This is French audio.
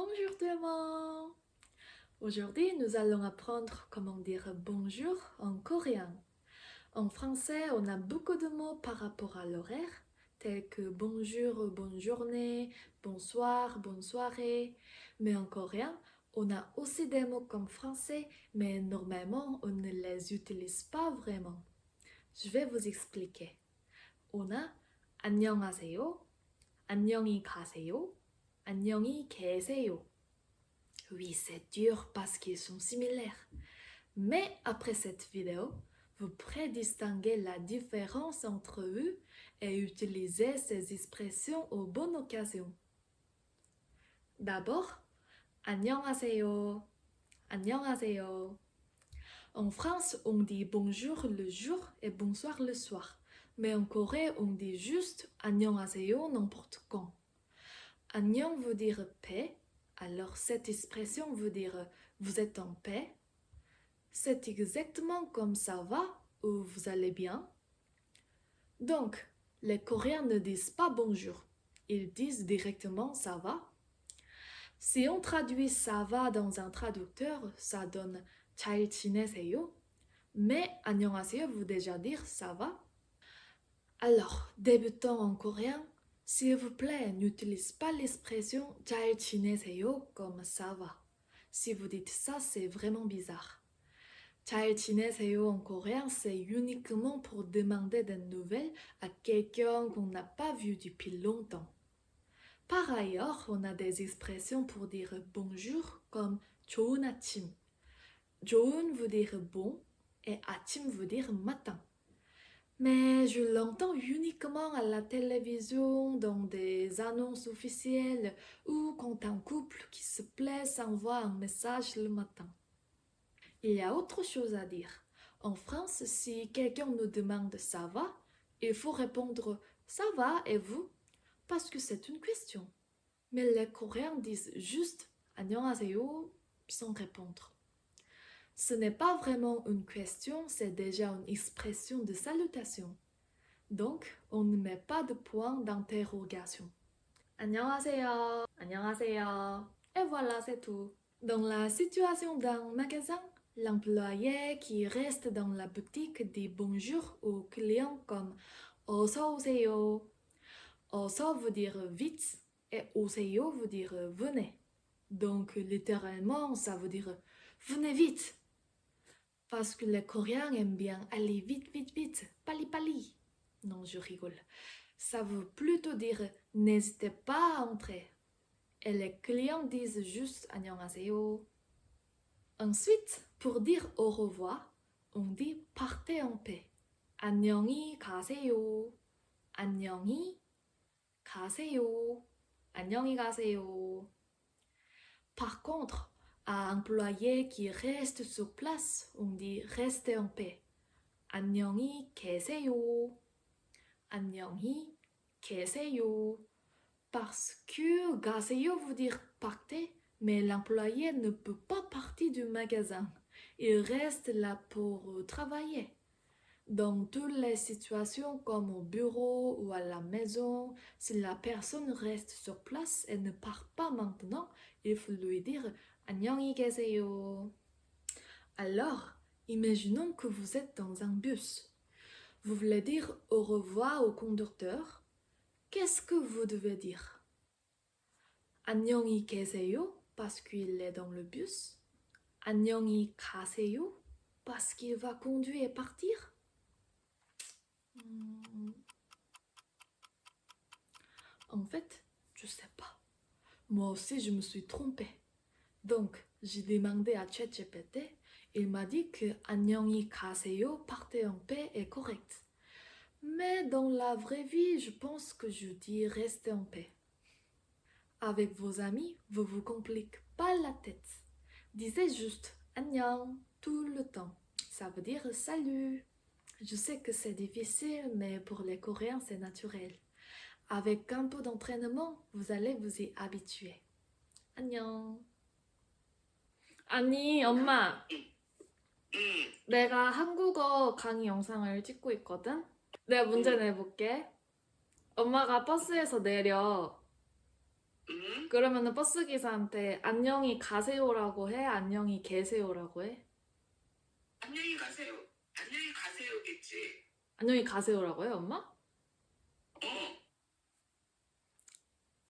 Bonjour tout le monde! Aujourd'hui, nous allons apprendre comment dire bonjour en coréen. En français, on a beaucoup de mots par rapport à l'horaire, tels que bonjour, bonne journée, bonsoir, bonne soirée. Mais en coréen, on a aussi des mots comme français, mais normalement, on ne les utilise pas vraiment. Je vais vous expliquer. On a 안녕하세요, 안녕히 가세요, 안녕히 계세요. Oui, c'est dur parce qu'ils sont similaires. Mais après cette vidéo, vous pourrez distinguer la différence entre eux et utiliser ces expressions aux bonnes occasions. D'abord, 안녕하세요. 안녕하세요. En France, on dit bonjour le jour et bonsoir le soir. Mais en Corée, on dit juste 안녕하세요 n'importe quand. 안녕 veut dire paix. Alors cette expression veut dire vous êtes en paix. C'est exactement comme ça va ou vous allez bien. Donc, les Coréens ne disent pas bonjour, ils disent directement ça va. Si on traduit ça va dans un traducteur, ça donne 잘 지내세요. Mais 안녕하세요 veut déjà dire ça va. Alors, débutons en coréen. S'il vous plaît, n'utilisez pas l'expression 잘 지내세요 comme ça va. Si vous dites ça, c'est vraiment bizarre. 잘 지내세요 en coréen, c'est uniquement pour demander des nouvelles à quelqu'un qu'on n'a pas vu depuis longtemps. Par ailleurs, on a des expressions pour dire bonjour comme 좋은 아침. 좋은 veut dire bon et 아침 veut dire matin. Mais je l'entends uniquement à la télévision, dans des annonces officielles ou quand un couple qui se plaît s'envoie un message le matin. Il y a autre chose à dire. En France, si quelqu'un nous demande ça va, il faut répondre ça va et vous parce que c'est une question. Mais les Coréens disent juste 안녕하세요 sans répondre. Ce n'est pas vraiment une question, c'est déjà une expression de salutation. Donc, on ne met pas de point d'interrogation. 안녕하세요, 안녕하세요. Et voilà, c'est tout. Dans la situation d'un magasin, l'employé qui reste dans la boutique dit bonjour aux clients comme 어서 오세요. 어서 veut dire vite et 오세요 veut dire venez. Donc, littéralement, ça veut dire venez vite. Parce que les Coréens aiment bien aller vite, vite, vite, pali pali. Non, je rigole. Ça veut plutôt dire n'hésitez pas à entrer. Et les clients disent juste 안녕하세요. Ensuite, pour dire au revoir, on dit partez en paix. 안녕히 가세요. 안녕히 가세요. 안녕히 가세요. Par contre, à un employé qui reste sur place, on dit restez en paix. 안녕히 계세요. 안녕히 계세요. Parce que 가세요 veut dire partez, mais l'employé ne peut pas partir du magasin. Il reste là pour travailler. Dans toutes les situations comme au bureau ou à la maison, si la personne reste sur place et ne part pas maintenant, il faut lui dire 안녕히 계세요. Alors, imaginons que vous êtes dans un bus. Vous voulez dire au revoir au conducteur. Qu'est-ce que vous devez dire? 안녕히 계세요 parce qu'il est dans le bus. 안녕히 가세요 parce qu'il va conduire et partir. En fait, je sais pas. Moi aussi, je me suis trompée. Donc, j'ai demandé à ChatGPT. Il m'a dit que 안녕히 가세요, partez en paix est correct. Mais dans la vraie vie, je pense que je dis restez en paix. Avec vos amis, vous vous compliquez pas la tête. Disez juste 안녕 tout le temps. Ça veut dire salut. Je sais que c'est difficile, mais pour les Coréens, c'est naturel. Avec un peu d'entraînement, vous allez vous y habituer. 안녕. 아니, 엄마. 내가 한국어 강의 영상을 찍고 있거든? 내가 문제 내볼게. 엄마가 버스에서 내려. 응? 그러면은 버스 기사한테 안녕히 가세요라고 해? 안녕히 계세요라고 해? 안녕히 가세요. 안녕히 가세요겠지. 안녕히 가세요라고 해, 엄마?